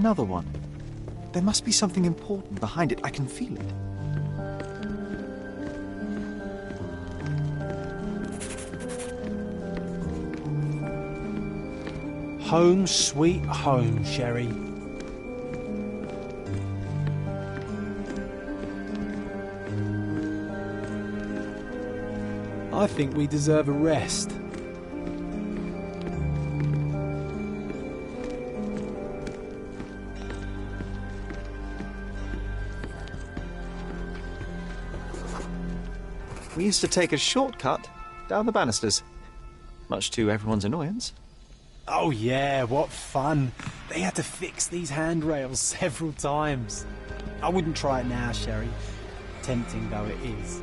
another one. There must be something important behind it. I can feel it. Home sweet home, Sherry. I think we deserve a rest. We used to take a shortcut down the banisters, much to everyone's annoyance. Oh yeah, what fun. They had to fix these handrails several times. I wouldn't try it now, Sherry, tempting though it is.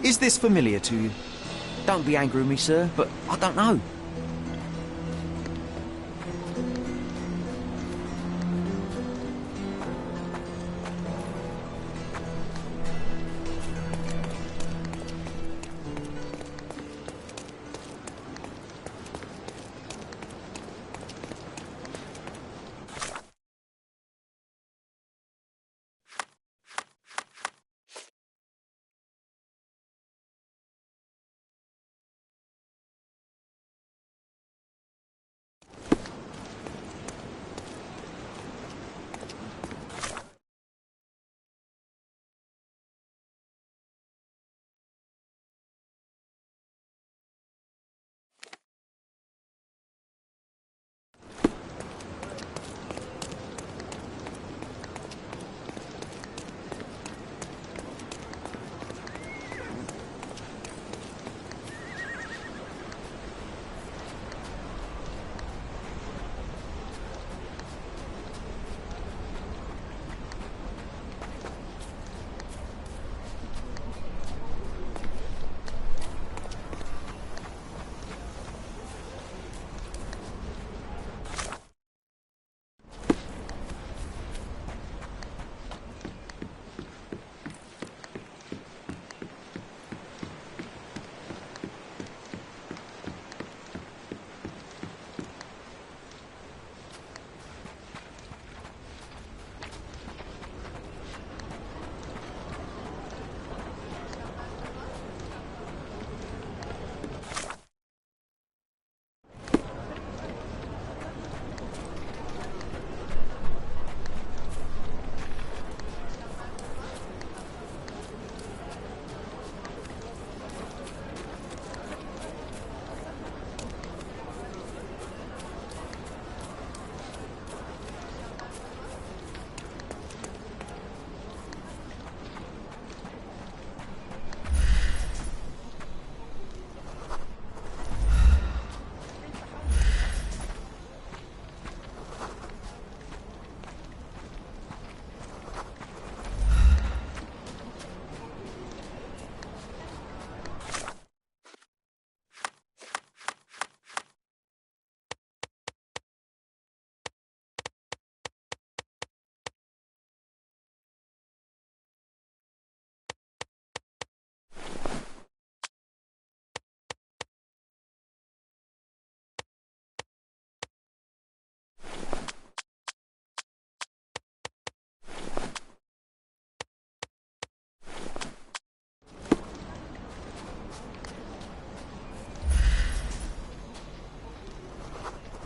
Is this familiar to you? Don't be angry with me, sir, but I don't know.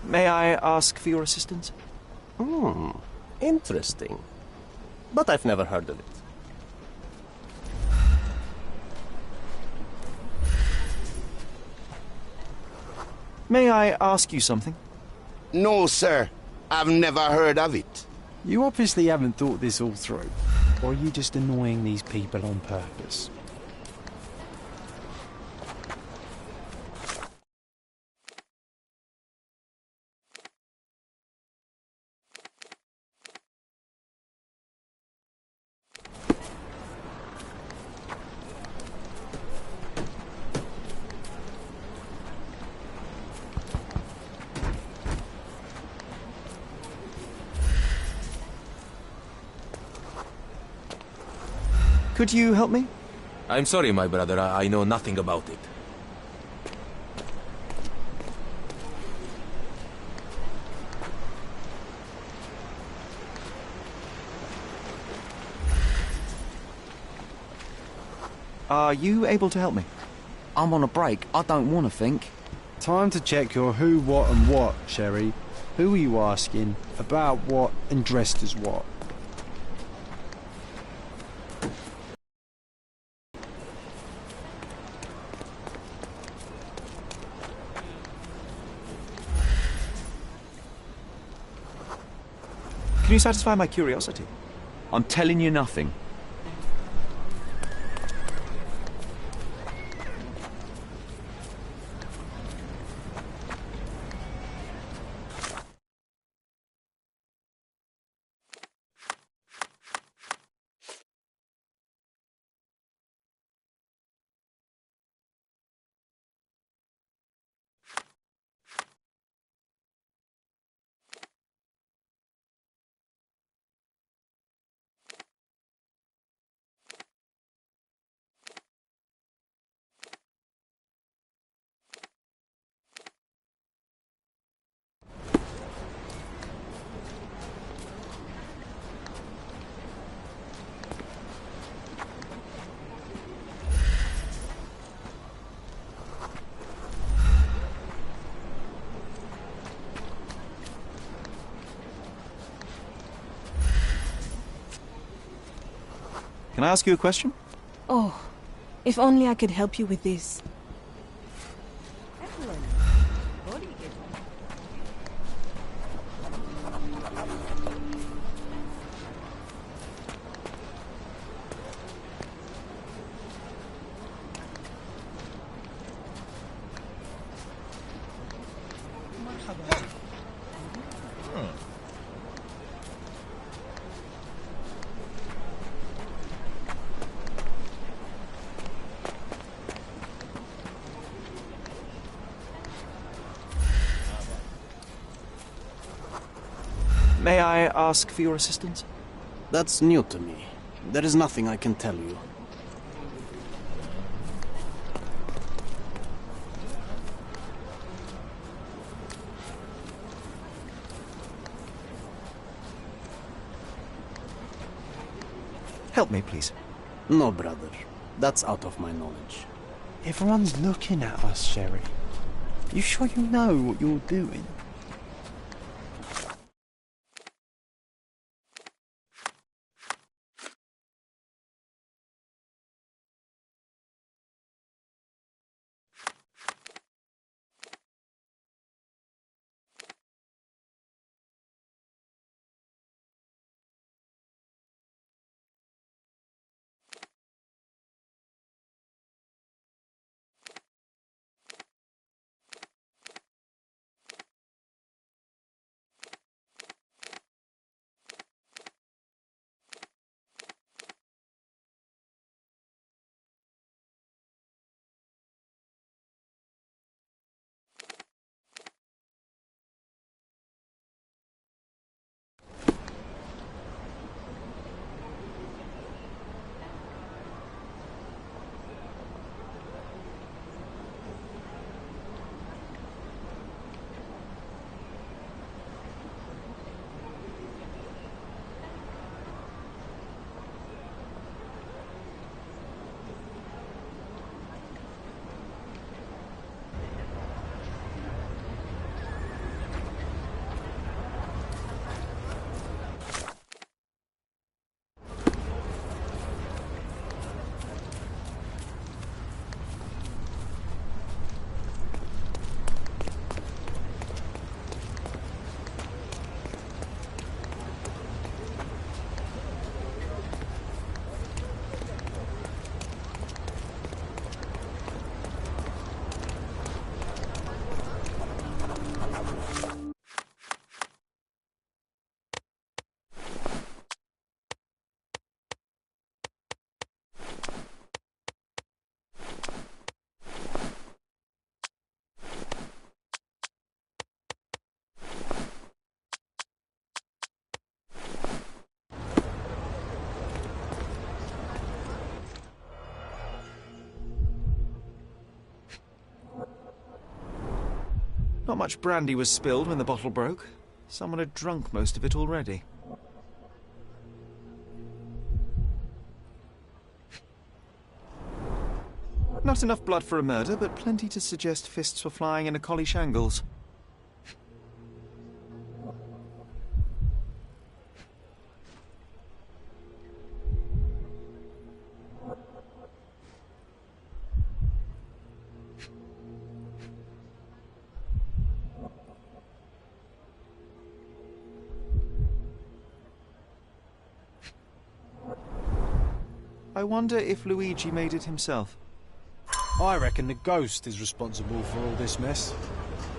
May I ask for your assistance? Interesting. But I've never heard of it. May I ask you something? No, sir. I've never heard of it. You obviously haven't thought this all through. Or are you just annoying these people on purpose? Could you help me? I'm sorry, my brother. I know nothing about it. Are you able to help me? I'm on a break. I don't want to think. Time to check your who, what and what, Sherry. Who are you asking, about what and dressed as what? Can you satisfy my curiosity? I'm telling you nothing. Can I ask you a question? Oh, if only I could help you with this. May I ask for your assistance? That's new to me. There is nothing I can tell you. Help me, please. No, brother. That's out of my knowledge. Everyone's looking at us, Sherry. You sure you know what you're doing? Not much brandy was spilled when the bottle broke. Someone had drunk most of it already. Not enough blood for a murder, but plenty to suggest fists were flying in a collie shangles. I wonder if Luigi made it himself. I reckon the ghost is responsible for all this mess.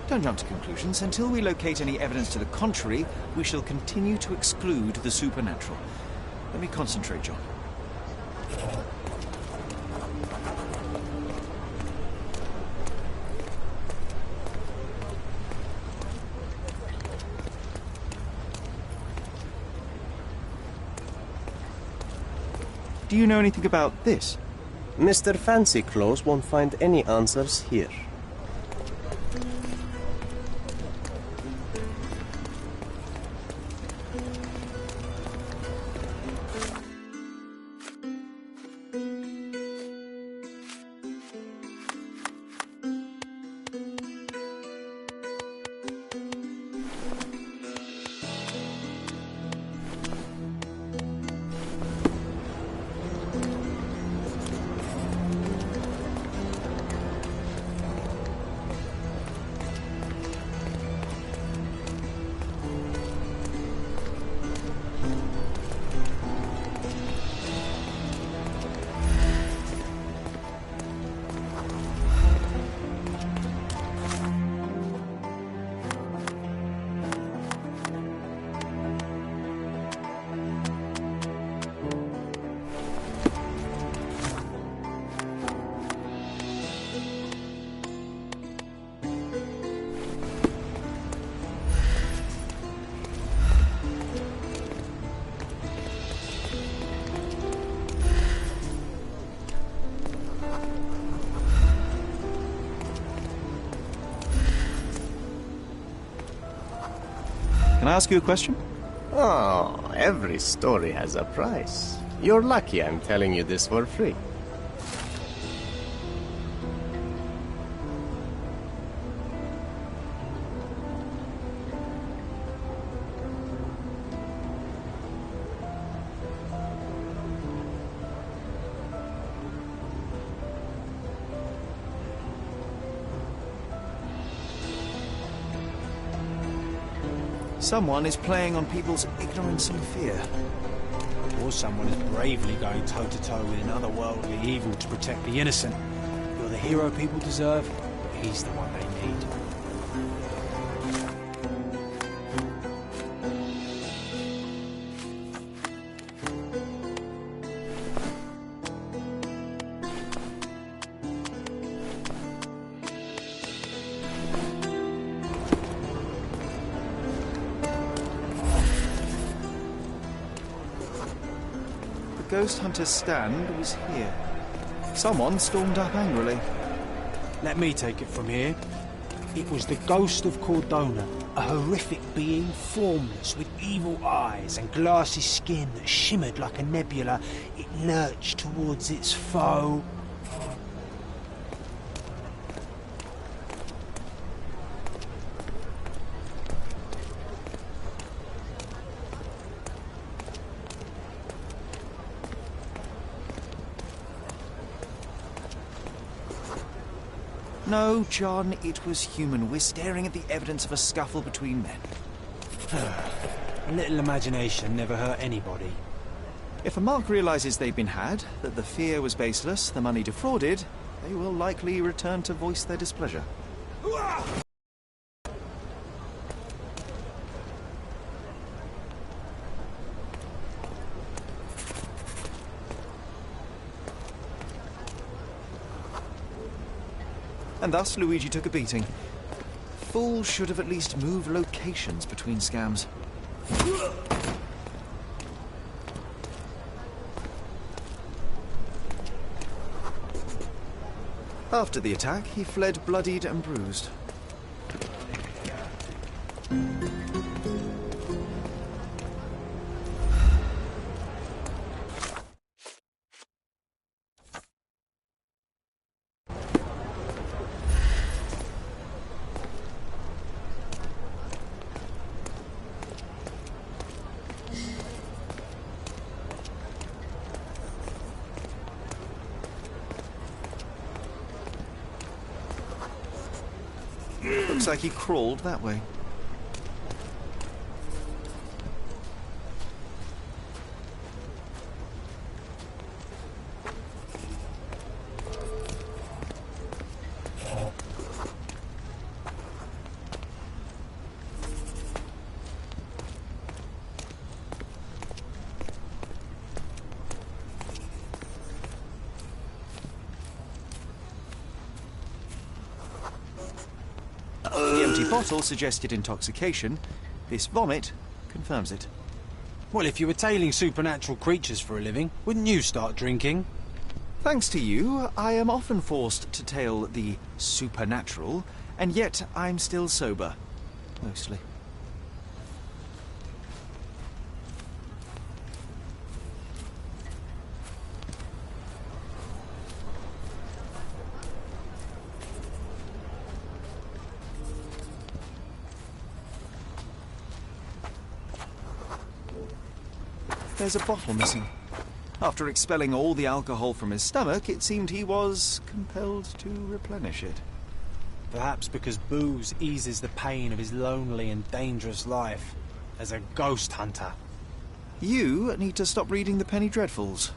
Don't jump to conclusions. Until we locate any evidence to the contrary, we shall continue to exclude the supernatural. Let me concentrate, John. Do you know anything about this? Mr. Fancy Clothes won't find any answers here. Can I ask you a question? Oh, every story has a price. You're lucky I'm telling you this for free. Someone is playing on people's ignorance and fear. Or someone is bravely going toe-to-toe with an otherworldly evil to protect the innocent. You're the hero people deserve, but he's the one they need. The ghost hunter's stand was here. Someone stormed up angrily. Let me take it from here. It was the ghost of Cordona, a horrific being, formless, with evil eyes and glassy skin that shimmered like a nebula. It lurched towards its foe. No, John, it was human. We're staring at the evidence of a scuffle between men. A little imagination never hurt anybody. If a mark realizes they've been had, that the fear was baseless, the money defrauded, they will likely return to voice their displeasure. And thus Luigi took a beating. Fools should have at least moved locations between scams. After the attack, he fled bloodied and bruised. Looks like he crawled that way. The empty bottle suggested intoxication. This vomit confirms it. Well, if you were tailing supernatural creatures for a living, wouldn't you start drinking? Thanks to you, I am often forced to tail the supernatural, and yet I'm still sober. Mostly. There's a bottle missing. After expelling all the alcohol from his stomach, it seemed he was compelled to replenish it. Perhaps because booze eases the pain of his lonely and dangerous life as a ghost hunter. You need to stop reading the Penny Dreadfuls.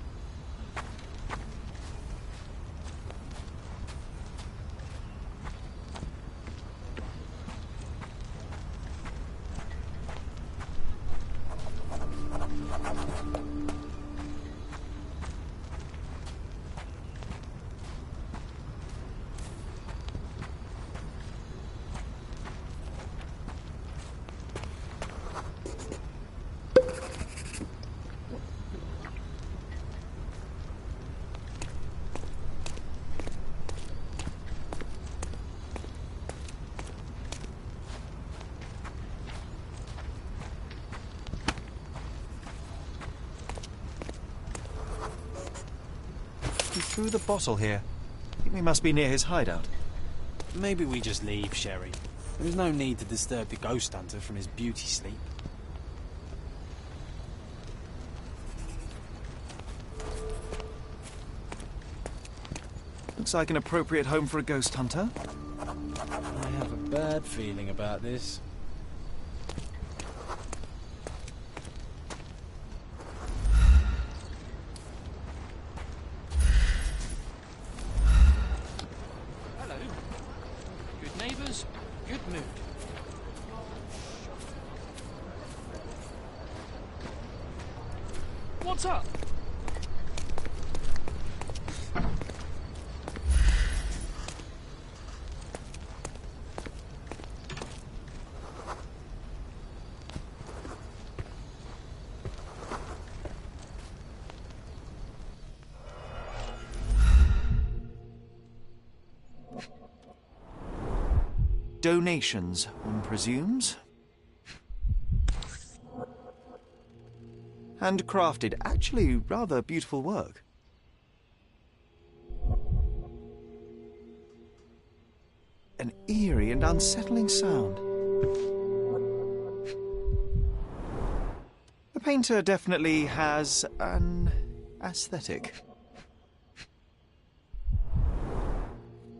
He threw the bottle here. I think we must be near his hideout. Maybe we just leave, Sherry. There's no need to disturb the ghost hunter from his beauty sleep. Looks like an appropriate home for a ghost hunter. I have a bad feeling about this. Hello. Good neighbours, good mood. What's up? Donations, one presumes. Handcrafted, actually rather beautiful work. An eerie and unsettling sound. The painter definitely has an aesthetic.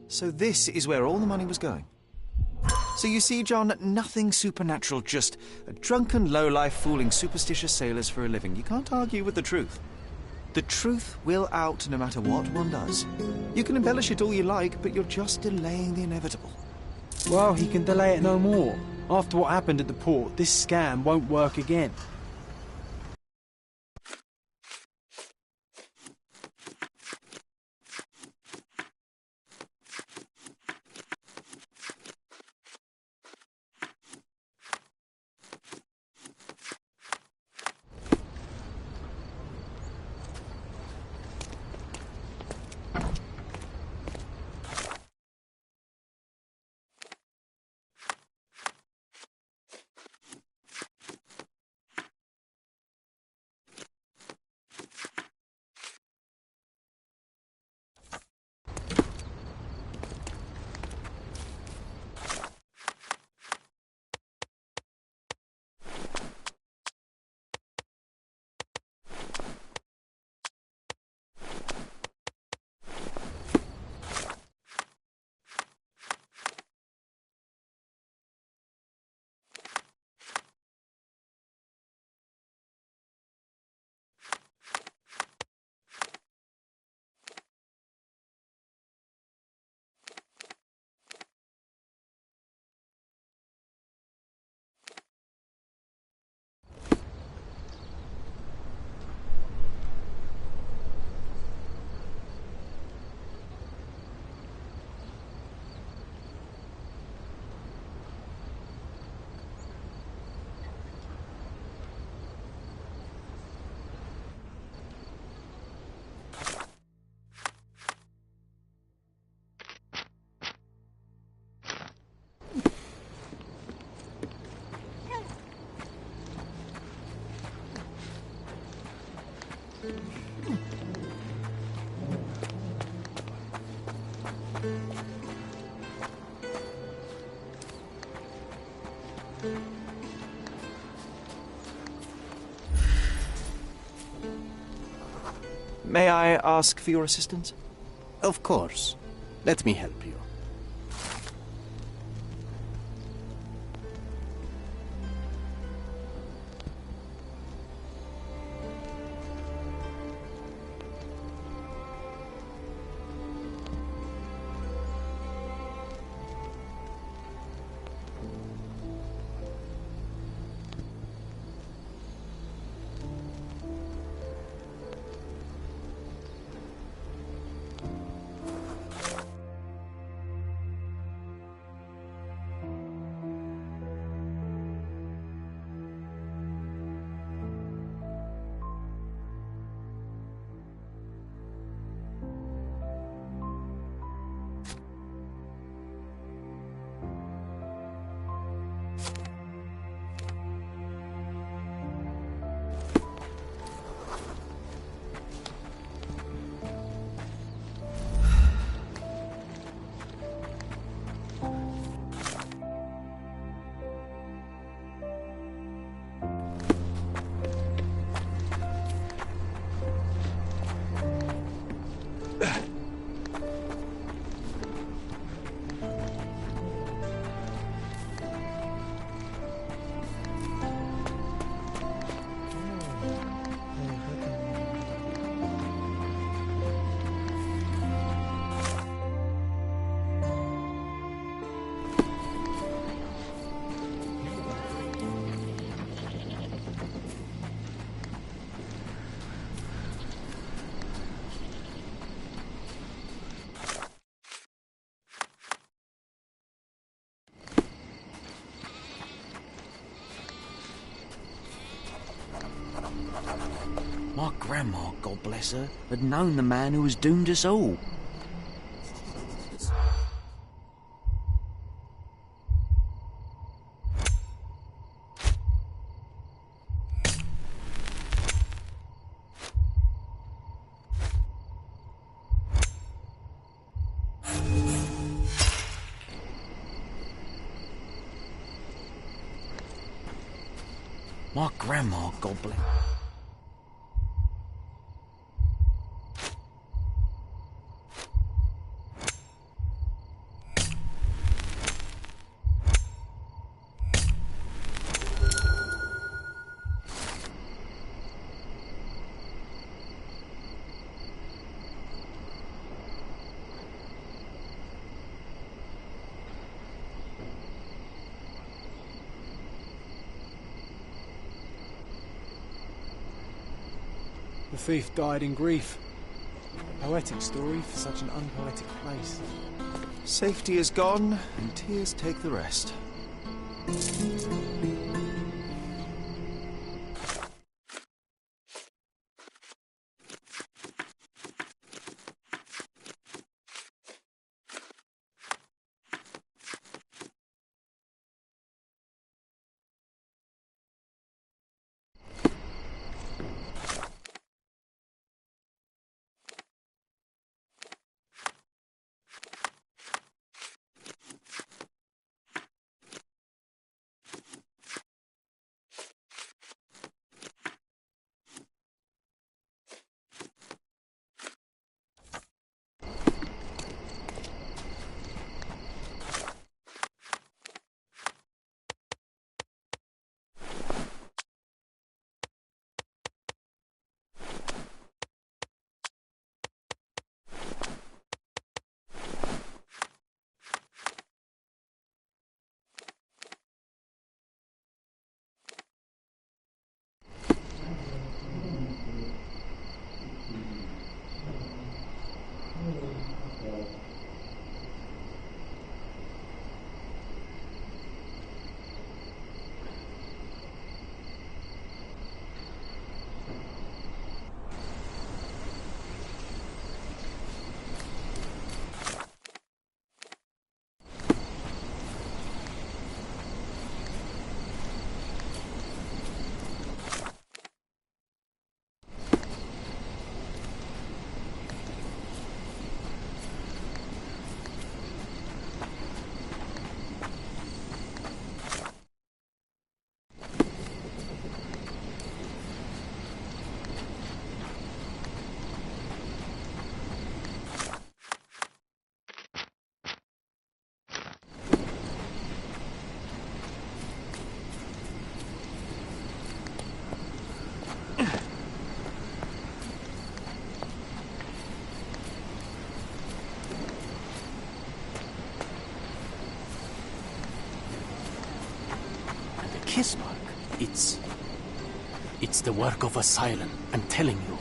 So this is where all the money was going. So you see, John, nothing supernatural, just a drunken lowlife fooling superstitious sailors for a living. You can't argue with the truth. The truth will out no matter what one does. You can embellish it all you like, but you're just delaying the inevitable. Well, he can delay it no more. After what happened at the port, this scam won't work again. May I ask for your assistance? Of course. Let me help you. My grandma, God bless her, had known the man who has doomed us all. My grandma, God bless. The thief died in grief. Poetic story for such an unpoetic place. Safety is gone, and tears take the rest. piss mark. It's the work of a siren, I'm telling you.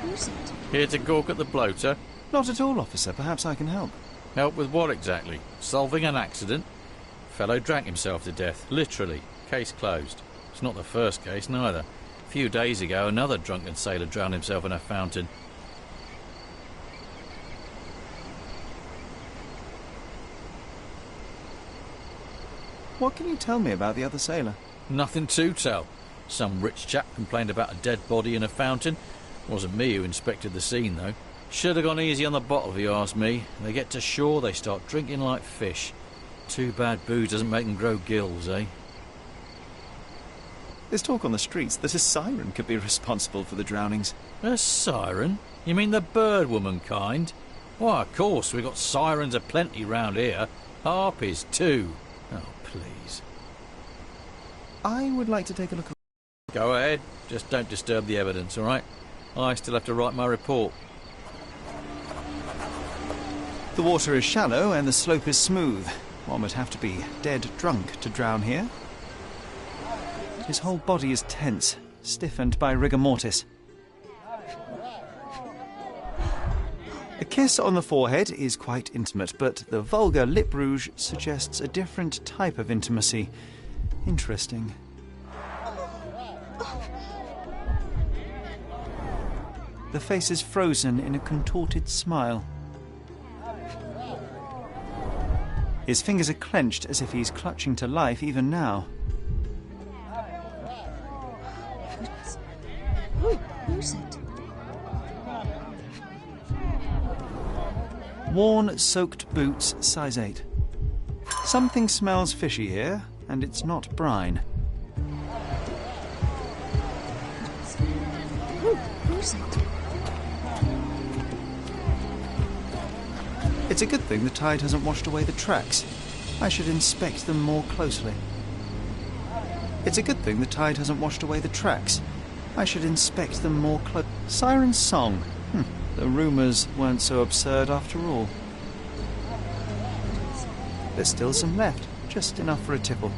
Who's it? Here to gawk at the bloater? Not at all, officer. Perhaps I can help. Help with what exactly? Solving an accident? Fellow drank himself to death, literally. Case closed. It's not the first case, neither. A few days ago, another drunken sailor drowned himself in a fountain. What can you tell me about the other sailor? Nothing to tell. Some rich chap complained about a dead body in a fountain. Wasn't me who inspected the scene, though. Should have gone easy on the bottle, if you ask me. They get to shore, they start drinking like fish. Too bad booze doesn't make them grow gills, eh? There's talk on the streets that a siren could be responsible for the drownings. A siren? You mean the bird woman kind? Why, of course, we've got sirens aplenty round here. Harpies, too. Oh, please. I would like to take a look. Go ahead. Just don't disturb the evidence, all right? I still have to write my report. The water is shallow and the slope is smooth. One would have to be dead drunk to drown here. His whole body is tense, stiffened by rigor mortis. A kiss on the forehead is quite intimate, but the vulgar lip rouge suggests a different type of intimacy. Interesting. The face is frozen in a contorted smile. His fingers are clenched as if he's clutching to life even now. Who's it? Worn, soaked boots, size 8. Something smells fishy here, and it's not brine. Who's it? It's a good thing the tide hasn't washed away the tracks. I should inspect them more closely. It's a good thing the tide hasn't washed away the tracks. I should inspect them more closely. Siren's song. The rumours weren't so absurd after all. There's still some left, just enough for a tipple.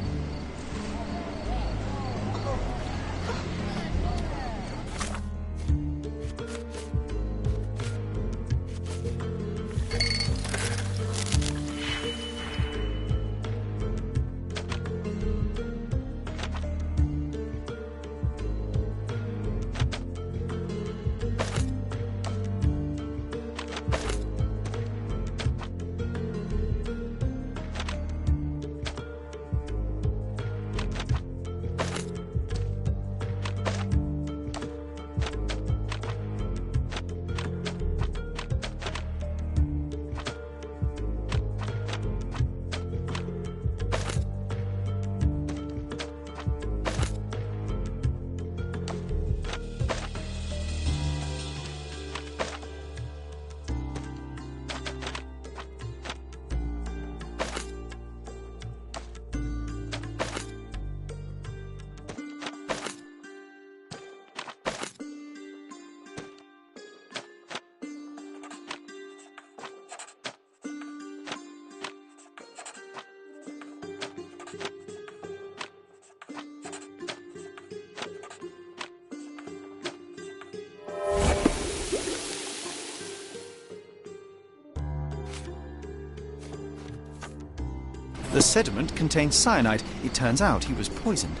The sediment contained cyanide. It turns out he was poisoned.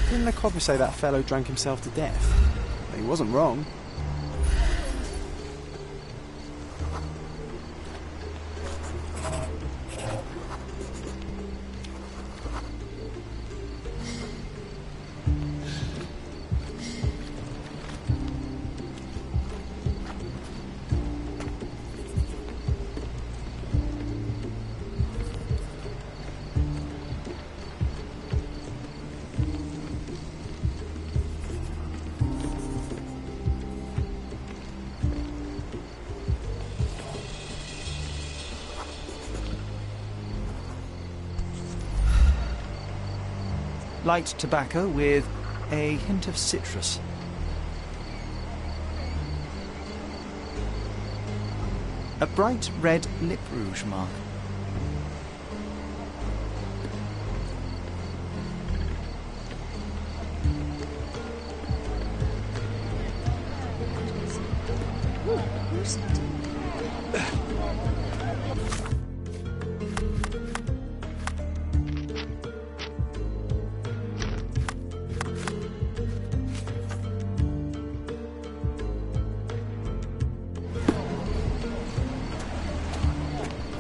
Didn't the copper say that fellow drank himself to death? He wasn't wrong. Light tobacco with a hint of citrus. A bright red lip rouge mark. works it.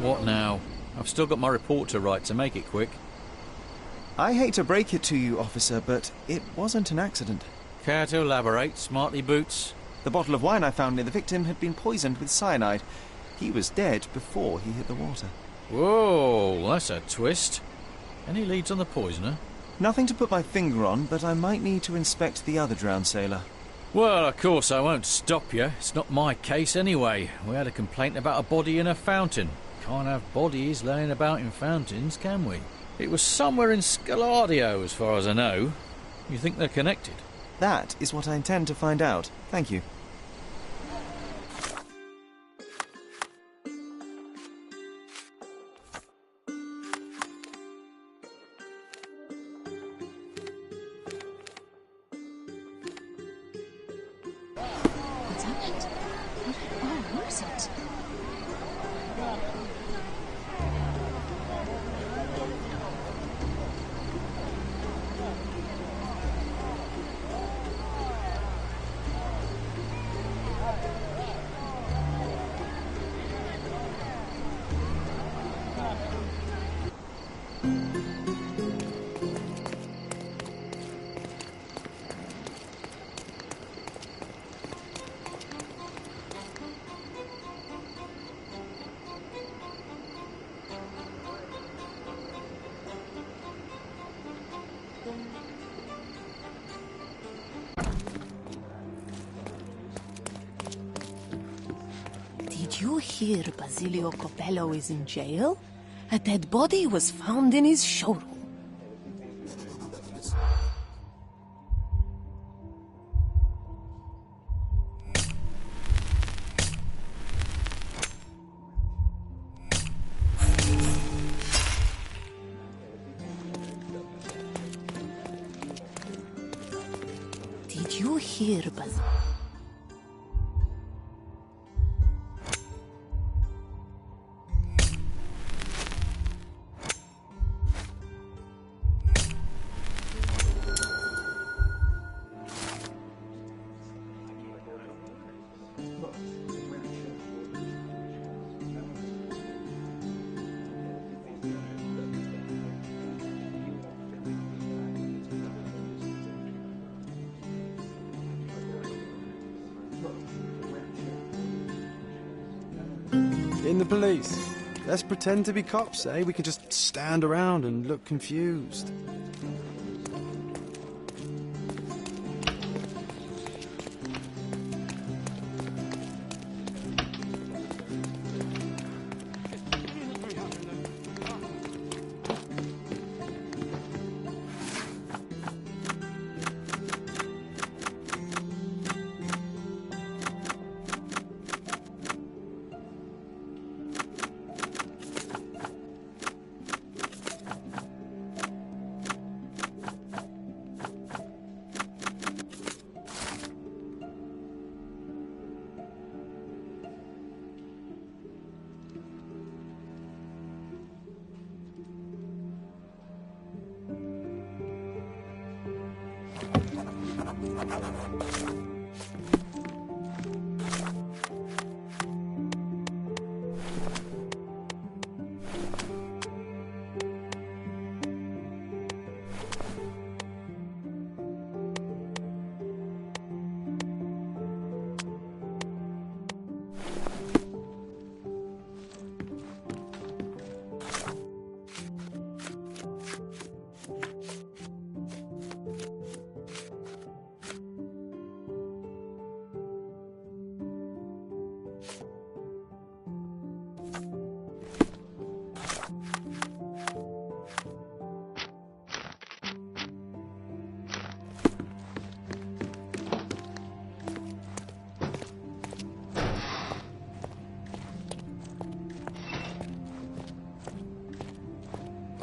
What now? I've still got my report to write, so make it quick. I hate to break it to you, officer, but it wasn't an accident. Care to elaborate, smarty boots? The bottle of wine I found near the victim had been poisoned with cyanide. He was dead before he hit the water. Whoa, that's a twist. Any leads on the poisoner? Nothing to put my finger on, but I might need to inspect the other drowned sailor. Well, of course I won't stop you. It's not my case anyway. We had a complaint about a body in a fountain. Can't have bodies laying about in fountains, can we? It was somewhere in Scaladio, as far as I know. You think they're connected? That is what I intend to find out. Thank you. What's happened? Oh, where's it? Did you hear Basilio Copello is in jail? A dead body was found in his showroom. Did you hear Basilio? In the police. Let's pretend to be cops, eh? We can just stand around and look confused.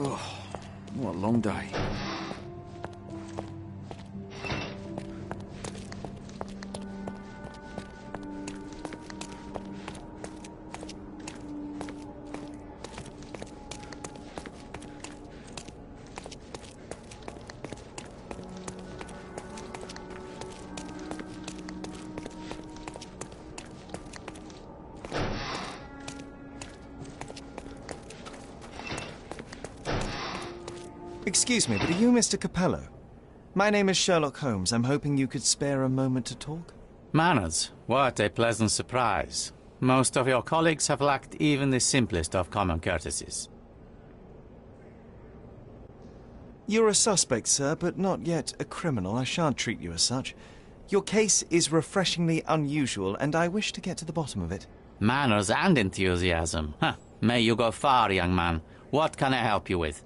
Oh, what a long day. Excuse me, but are you Mr. Capello? My name is Sherlock Holmes. I'm hoping you could spare a moment to talk. Manners, what a pleasant surprise. Most of your colleagues have lacked even the simplest of common courtesies. You're a suspect, sir, but not yet a criminal. I shan't treat you as such. Your case is refreshingly unusual, and I wish to get to the bottom of it. Manners and enthusiasm. Huh. May you go far, young man. What can I help you with?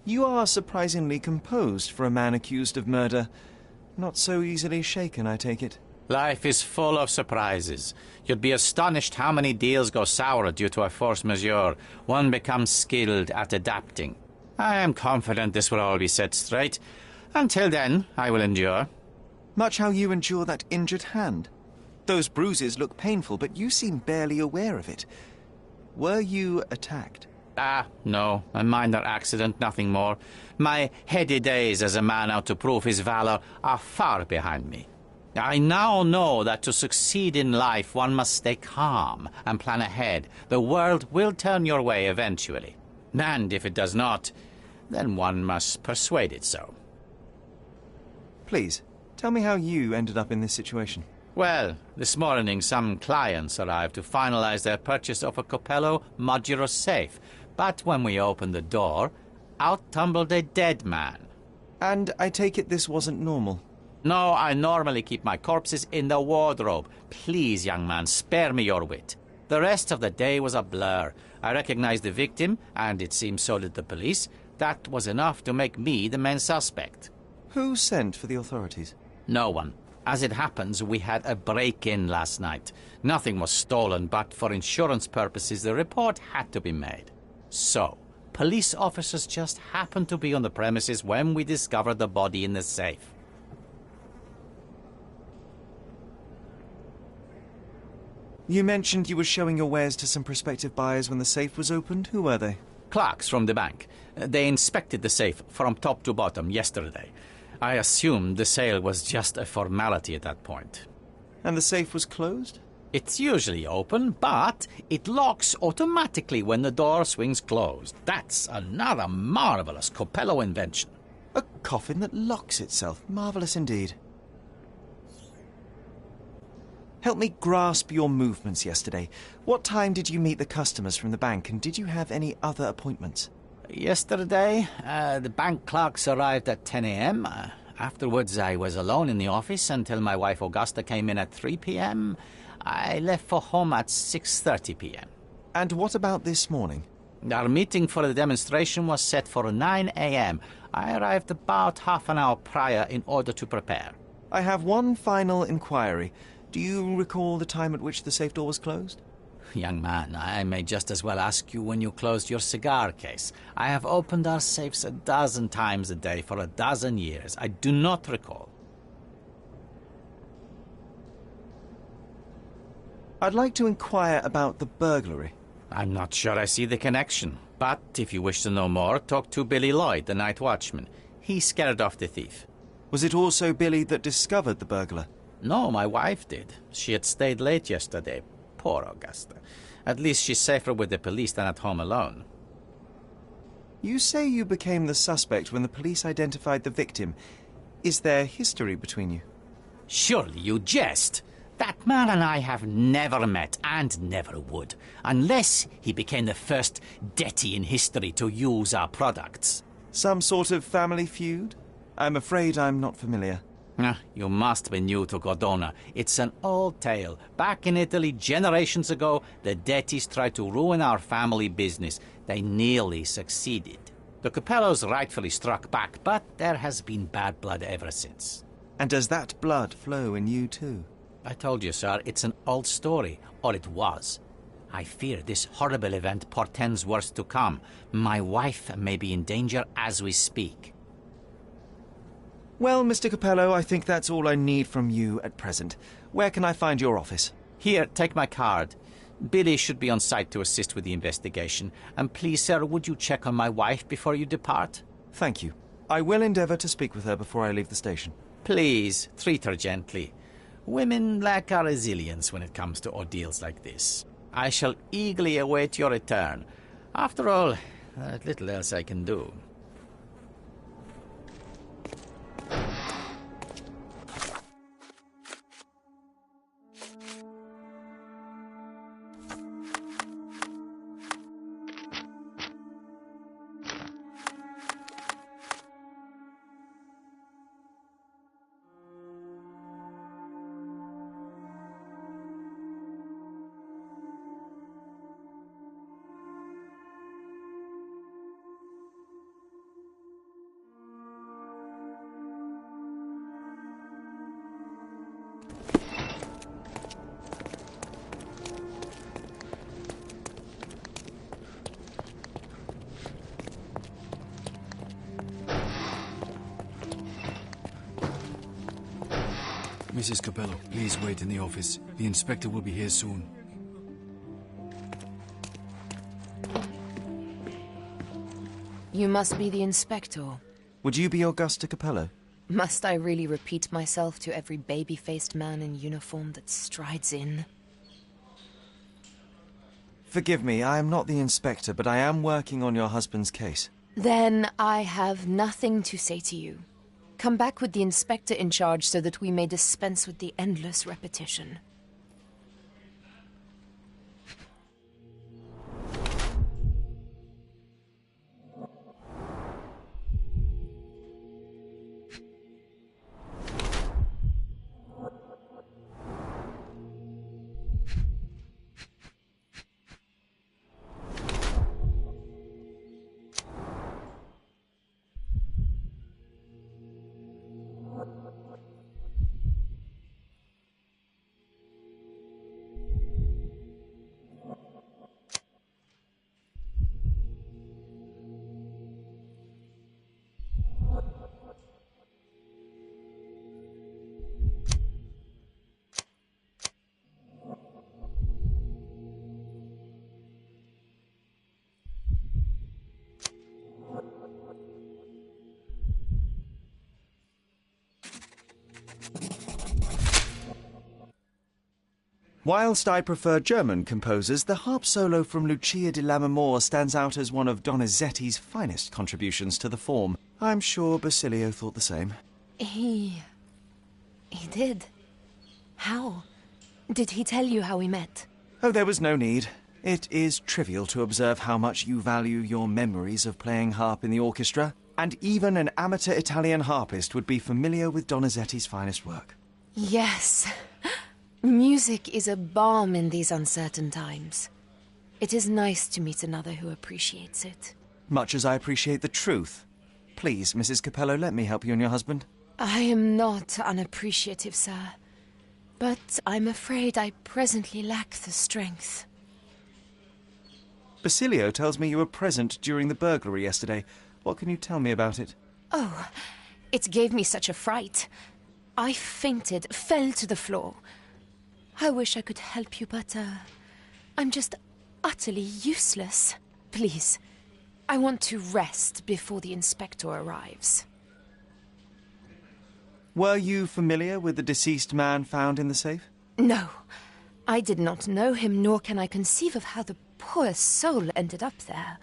You are surprisingly composed for a man accused of murder. Not so easily shaken, I take it. Life is full of surprises. You'd be astonished how many deals go sour due to a force majeure. One becomes skilled at adapting. I am confident this will all be set straight. Until then, I will endure. Much how you endure that injured hand. Those bruises look painful, but you seem barely aware of it. Were you attacked? No. A minor accident, nothing more. My heady days as a man out to prove his valor are far behind me. I now know that to succeed in life, one must stay calm and plan ahead. The world will turn your way eventually. And if it does not, then one must persuade it so. Please, tell me how you ended up in this situation. Well, this morning some clients arrived to finalize their purchase of a Capello modular safe. But when we opened the door, out tumbled a dead man. And I take it this wasn't normal? No, I normally keep my corpses in the wardrobe. Please, young man, spare me your wit. The rest of the day was a blur. I recognized the victim, and it seems so did the police. That was enough to make me the main suspect. Who sent for the authorities? No one. As it happens, we had a break-in last night. Nothing was stolen, but for insurance purposes, the report had to be made. So, police officers just happened to be on the premises when we discovered the body in the safe. You mentioned you were showing your wares to some prospective buyers when the safe was opened. Who were they? Clerks from the bank. They inspected the safe from top to bottom yesterday. I assumed the sale was just a formality at that point. And the safe was closed? It's usually open, but it locks automatically when the door swings closed. That's another marvelous Capello invention. A coffin that locks itself. Marvelous indeed. Help me grasp your movements yesterday. What time did you meet the customers from the bank, and did you have any other appointments? Yesterday, the bank clerks arrived at 10 a.m. Afterwards, I was alone in the office until my wife Augusta came in at 3 p.m. I left for home at 6:30 p.m. And what about this morning? Our meeting for the demonstration was set for 9 a.m. I arrived about half an hour prior in order to prepare. I have one final inquiry. Do you recall the time at which the safe door was closed? Young man, I may just as well ask you when you closed your cigar case. I have opened our safes 12 times a day for 12 years. I do not recall. I'd like to inquire about the burglary. I'm not sure I see the connection. But if you wish to know more, talk to Billy Lloyd, the night watchman. He scared off the thief. Was it also Billy that discovered the burglar? No, my wife did. She had stayed late yesterday. Poor Augusta. At least she's safer with the police than at home alone. You say you became the suspect when the police identified the victim. Is there history between you? Surely you jest. That man and I have never met, and never would, unless he became the first deity in history to use our products. Some sort of family feud? I'm afraid I'm not familiar. You must be new to Cordona. It's an old tale. Back in Italy, generations ago, the deities tried to ruin our family business. They nearly succeeded. The Capellos rightfully struck back, but there has been bad blood ever since. And does that blood flow in you too? I told you, sir, it's an old story, or it was. I fear this horrible event portends worse to come. My wife may be in danger as we speak. Well, Mr. Capello, I think that's all I need from you at present. Where can I find your office? Here, take my card. Billy should be on site to assist with the investigation. And please, sir, would you check on my wife before you depart? Thank you. I will endeavour to speak with her before I leave the station. Please, treat her gently. Women lack our resilience when it comes to ordeals like this. I shall eagerly await your return. After all, there's little else I can do. Mrs. Capello, please wait in the office. The inspector will be here soon. You must be the inspector. Would you be Augusta Capello? Must I really repeat myself to every baby-faced man in uniform that strides in? Forgive me, I am not the inspector, but I am working on your husband's case. Then I have nothing to say to you. Come back with the inspector in charge so that we may dispense with the endless repetition. Whilst I prefer German composers, the harp solo from Lucia di Lammermoor stands out as one of Donizetti's finest contributions to the form. I'm sure Basilio thought the same. He did. How? Did he tell you how we met? Oh, there was no need. It is trivial to observe how much you value your memories of playing harp in the orchestra, and even an amateur Italian harpist would be familiar with Donizetti's finest work. Yes. Music is a balm in these uncertain times. It is nice to meet another who appreciates it. Much as I appreciate the truth. Please, Mrs. Capello, let me help you and your husband. I am not unappreciative, sir. But I'm afraid I presently lack the strength. Basilio tells me you were present during the burglary yesterday. What can you tell me about it? Oh, it gave me such a fright. I fainted, fell to the floor. I wish I could help you, but, I'm just utterly useless. Please, I want to rest before the inspector arrives. Were you familiar with the deceased man found in the safe? No, I did not know him, nor can I conceive of how the poor soul ended up there.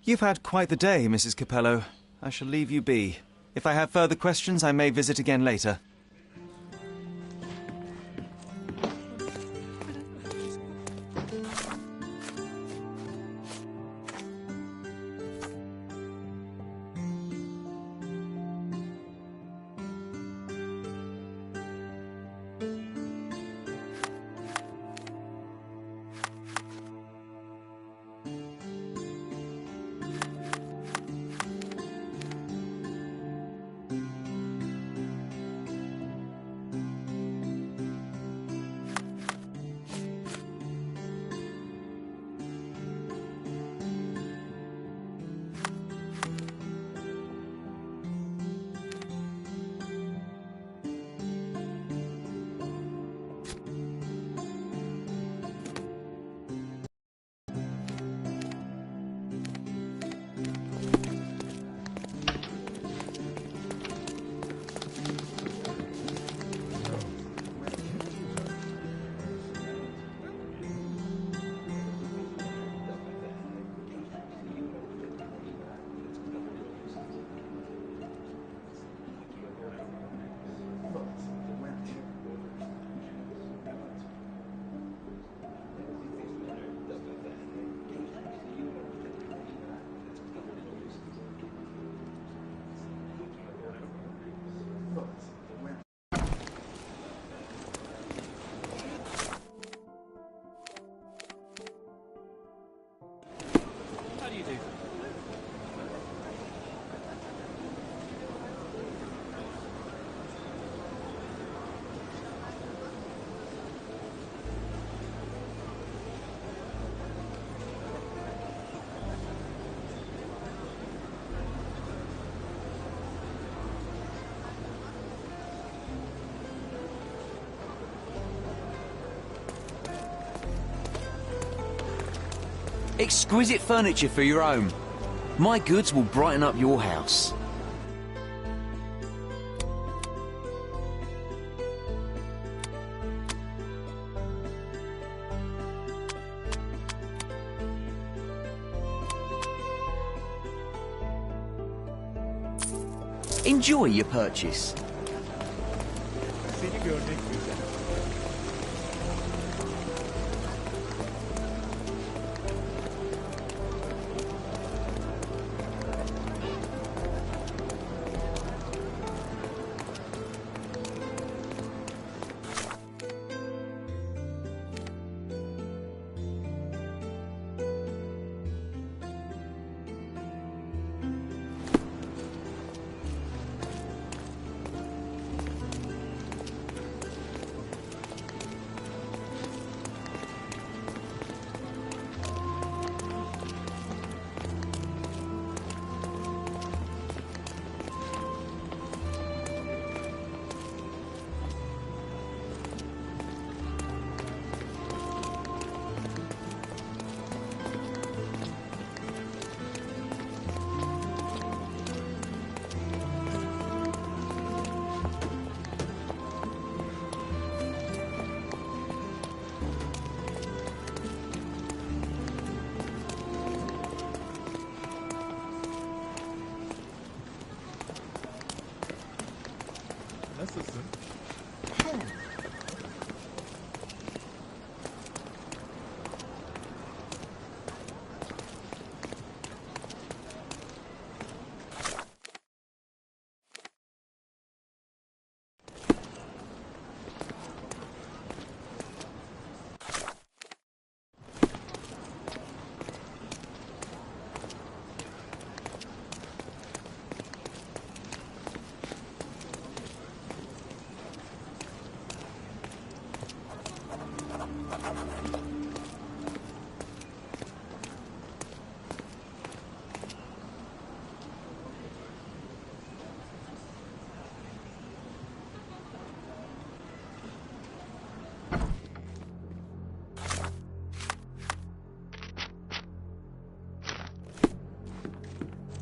You've had quite the day, Mrs. Capello. I shall leave you be. If I have further questions, I may visit again later. How do you do? Exquisite furniture for your home. My goods will brighten up your house. Enjoy your purchase.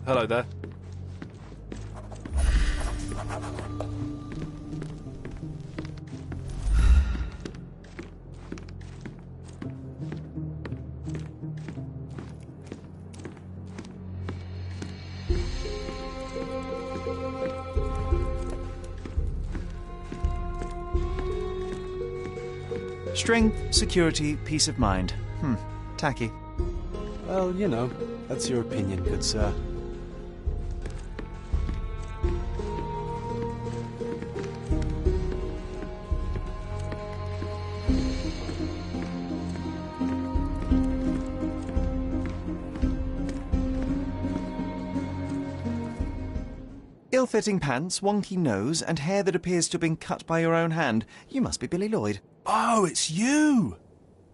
Hello there. Strength, security, peace of mind. Tacky. Well, you know, that's your opinion, good sir. Ill-fitting pants, wonky nose, and hair that appears to have been cut by your own hand. You must be Billy Lloyd. Oh, it's you!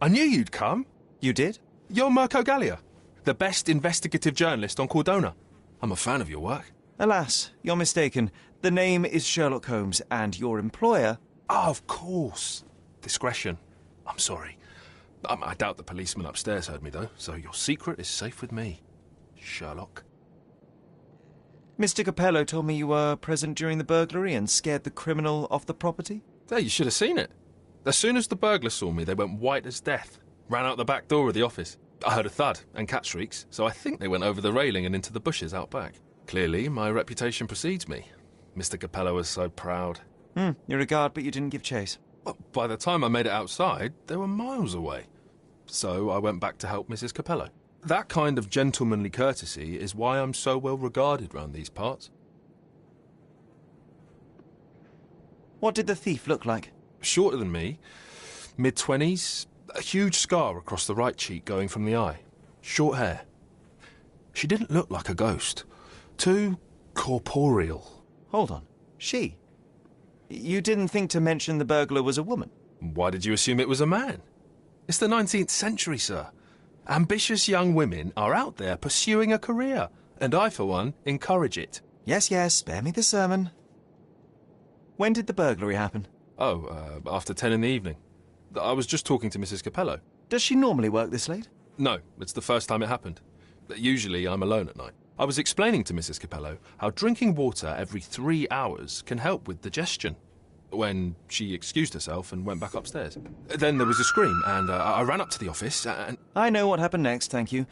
I knew you'd come. You did? You're Mirko Gallia, the best investigative journalist on Cordona. I'm a fan of your work. Alas, you're mistaken. The name is Sherlock Holmes, and your employer... Oh, of course. Discretion. I'm sorry. I doubt the policeman upstairs heard me, though, so your secret is safe with me, Sherlock. Mr. Capello told me you were present during the burglary and scared the criminal off the property. There, you should have seen it. As soon as the burglars saw me, they went white as death. Ran out the back door of the office. I heard a thud and cat shrieks, so I think they went over the railing and into the bushes out back. Clearly, my reputation precedes me. Mr. Capello was so proud. Your regard, but you didn't give chase. Well, by the time I made it outside, they were miles away. So I went back to help Mrs. Capello. That kind of gentlemanly courtesy is why I'm so well regarded round these parts. What did the thief look like? Shorter than me, mid-20s, a huge scar across the right cheek going from the eye. Short hair. She didn't look like a ghost. Too corporeal. Hold on. She? You didn't think to mention the burglar was a woman? Why did you assume it was a man? It's the 19th century, sir. Ambitious young women are out there pursuing a career, and I, for one, encourage it. Yes, spare me the sermon. When did the burglary happen? After 10 in the evening. I was just talking to Mrs. Capello. Does she normally work this late? No, it's the first time it happened. Usually I'm alone at night. I was explaining to Mrs. Capello how drinking water every 3 hours can help with digestion, when she excused herself and went back upstairs. Then there was a scream, and I ran up to the office and... I know what happened next, thank you.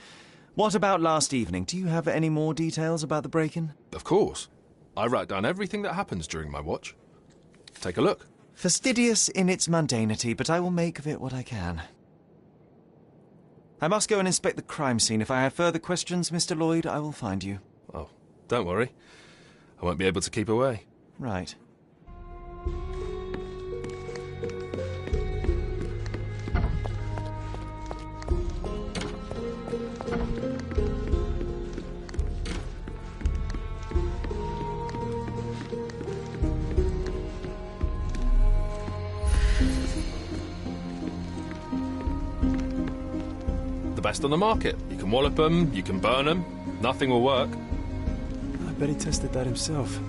What about last evening? Do you have any more details about the break-in? Of course. I write down everything that happens during my watch. Take a look. Fastidious in its mundanity, but I will make of it what I can. I must go and inspect the crime scene. If I have further questions, Mr. Lloyd, I will find you. Oh, don't worry. I won't be able to keep away. Right. The best on the market. You can wallop them, you can burn them. Nothing will work. I bet he tested that himself.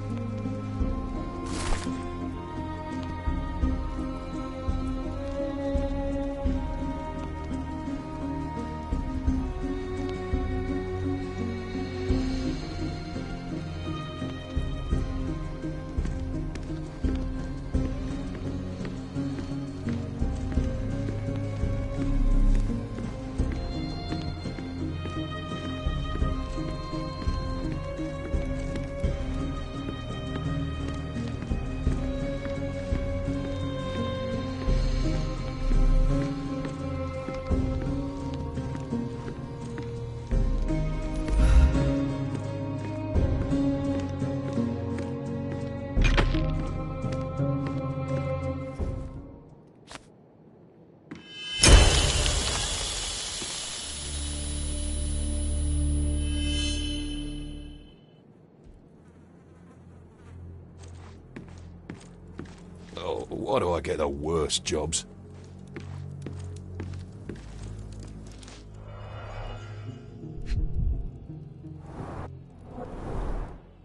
Oh, why do I get the worst jobs?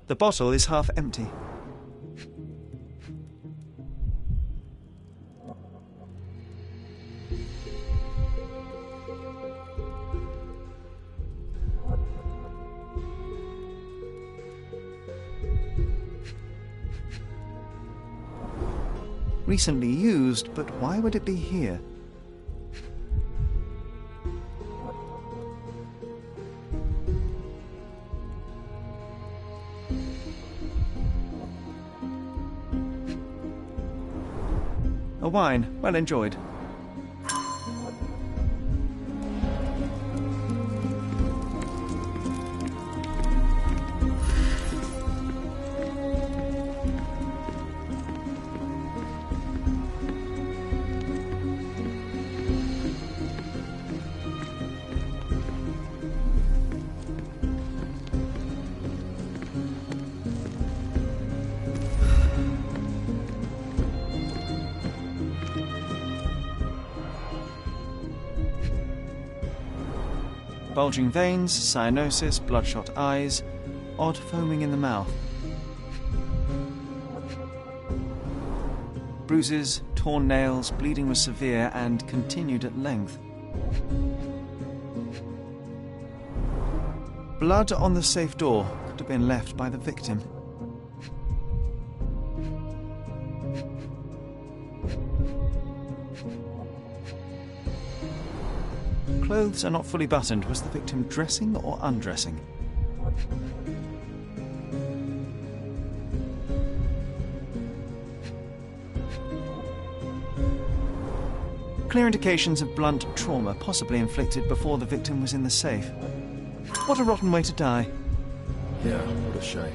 The bottle is half empty. Recently used, but why would it be here? A wine, well enjoyed. Bulging veins, cyanosis, bloodshot eyes, odd foaming in the mouth. Bruises, torn nails, bleeding was severe and continued at length. Blood on the safe door could have been left by the victim. Clothes are not fully buttoned. Was the victim dressing or undressing? Clear indications of blunt trauma, possibly inflicted before the victim was in the safe. What a rotten way to die. Yeah, what a shame.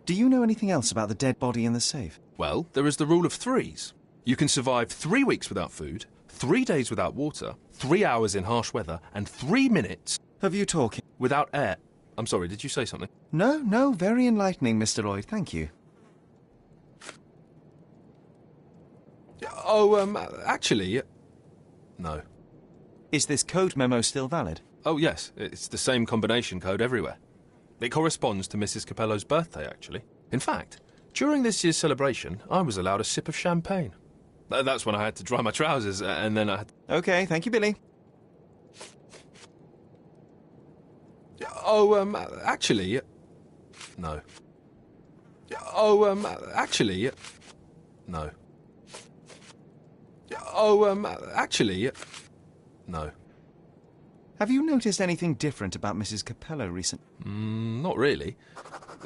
Do you know anything else about the dead body in the safe? Well, there is the rule of threes. You can survive 3 weeks without food, 3 days without water, 3 hours in harsh weather, and 3 minutes... Of you talking? ...without air. I'm sorry, did you say something? No, very enlightening, Mr. Lloyd, thank you. Actually... No. Is this code memo still valid? Oh, yes. It's the same combination code everywhere. It corresponds to Mrs. Capello's birthday, actually. In fact, during this year's celebration, I was allowed a sip of champagne. That's when I had to dry my trousers, and then I had... OK, thank you, Billy. Actually... No. Actually... No. Actually... No. Have you noticed anything different about Mrs. Capello recently? Not really.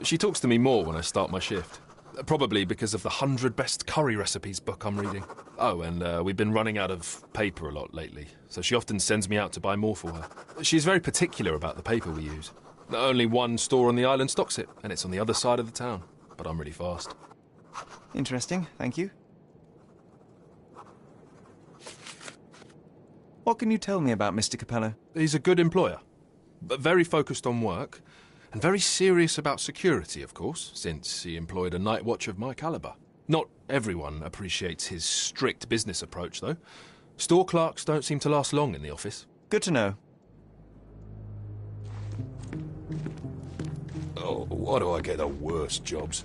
She talks to me more when I start my shift. Probably because of the 100 Best Curry Recipes book I'm reading. Oh, and we've been running out of paper a lot lately, so she often sends me out to buy more for her. She's very particular about the paper we use. Only one store on the island stocks it, and it's on the other side of the town. But I'm really fast. Interesting, thank you. What can you tell me about Mr. Capello? He's a good employer, but very focused on work, and very serious about security, of course, since he employed a night watch of my calibre. Not everyone appreciates his strict business approach, though. Store clerks don't seem to last long in the office. Good to know. Oh, why do I get the worst jobs?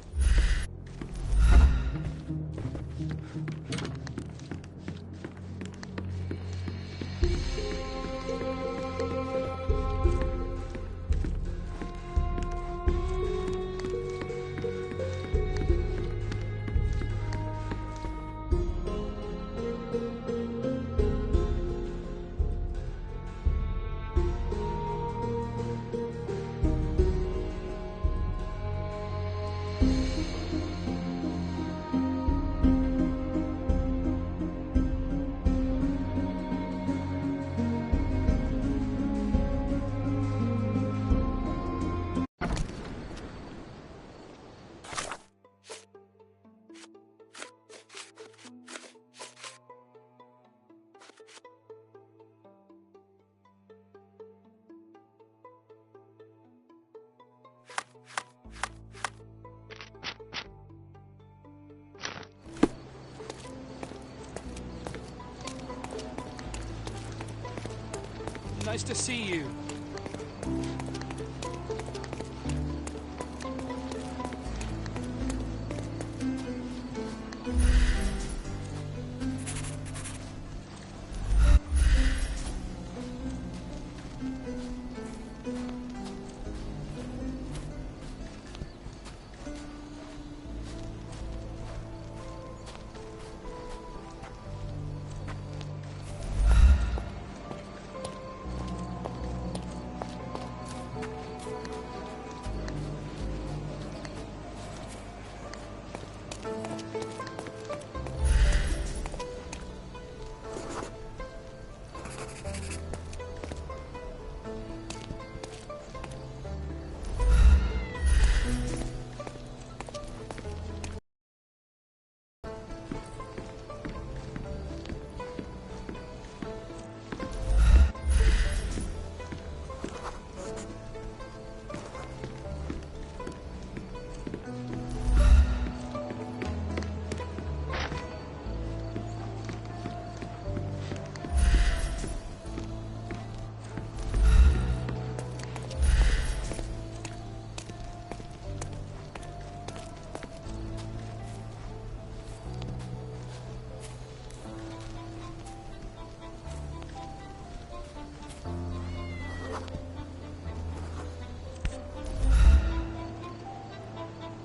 Nice to see you.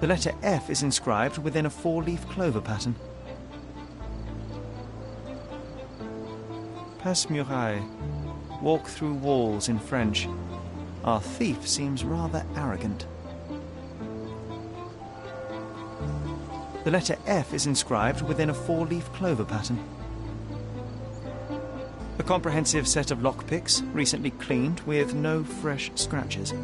The letter F is inscribed within a four-leaf clover pattern. Passe muraille. Walk through walls in French. Our thief seems rather arrogant. The letter F is inscribed within a four-leaf clover pattern. A comprehensive set of lockpicks, recently cleaned with no fresh scratches.